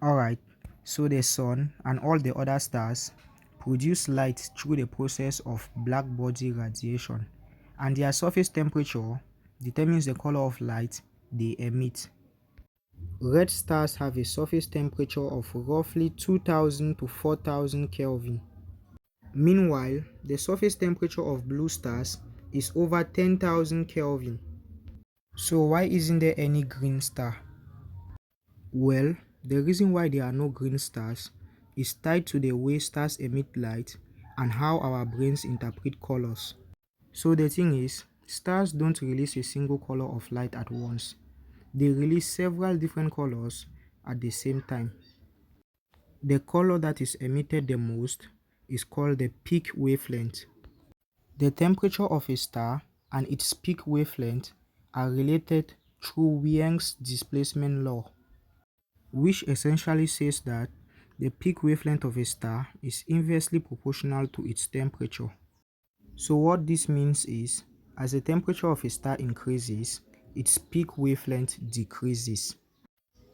Alright, so the sun and all the other stars produce light through the process of black body radiation, and their surface temperature determines the color of light they emit. Red stars have a surface temperature of roughly 2000 to 4000 Kelvin. Meanwhile, the surface temperature of blue stars is over 10,000 Kelvin. So why isn't there any green star? Well, the reason why there are no green stars is tied to the way stars emit light and how our brains interpret colors. So the thing is, stars don't release a single color of light at once. They release several different colors at the same time. The color that is emitted the most is called the peak wavelength. The temperature of a star and its peak wavelength are related through Wien's displacement law, which essentially says that the peak wavelength of a star is inversely proportional to its temperature. So what this means is, as the temperature of a star increases, its peak wavelength decreases.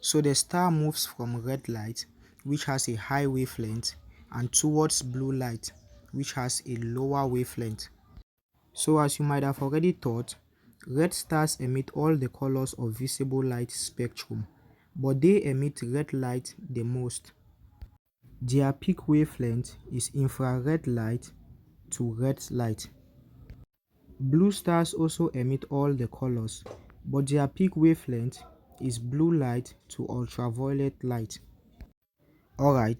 So the star moves from red light, which has a high wavelength, and towards blue light, which has a lower wavelength. So as you might have already thought, red stars emit all the colors of visible light spectrum, but they emit red light the most. Their peak wavelength is infrared light to red light. Blue stars also emit all the colors, but their peak wavelength is blue light to ultraviolet light. Alright,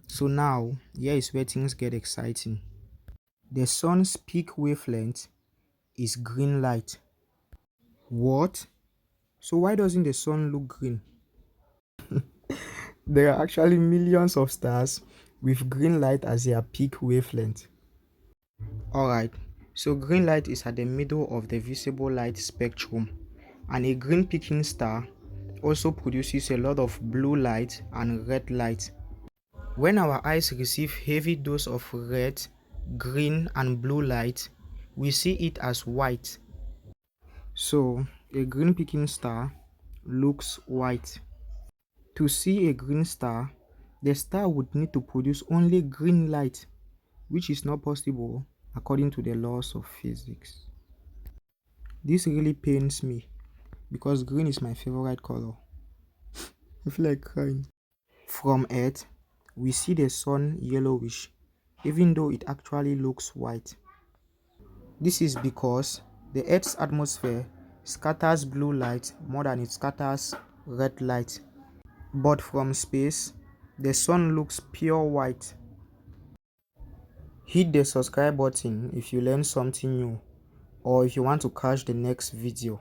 so now here is where things get exciting. The sun's peak wavelength is green light. What? So why doesn't the sun look green? There are actually millions of stars with green light as their peak wavelength. Alright, so green light is at the middle of the visible light spectrum, and a green peaking star also produces a lot of blue light and red light. When our eyes receive heavy dose of red, green and blue light, we see it as white. So a green peaking star looks white. To see a green star, the star would need to produce only green light, which is not possible according to the laws of physics. This really pains me because green is my favorite color. I feel like crying. From Earth, we see the sun yellowish, even though it actually looks white. This is because the Earth's atmosphere scatters blue light more than it scatters red light. But from space, the sun looks pure white. Hit the subscribe button if you learned something new, or if you want to catch the next video.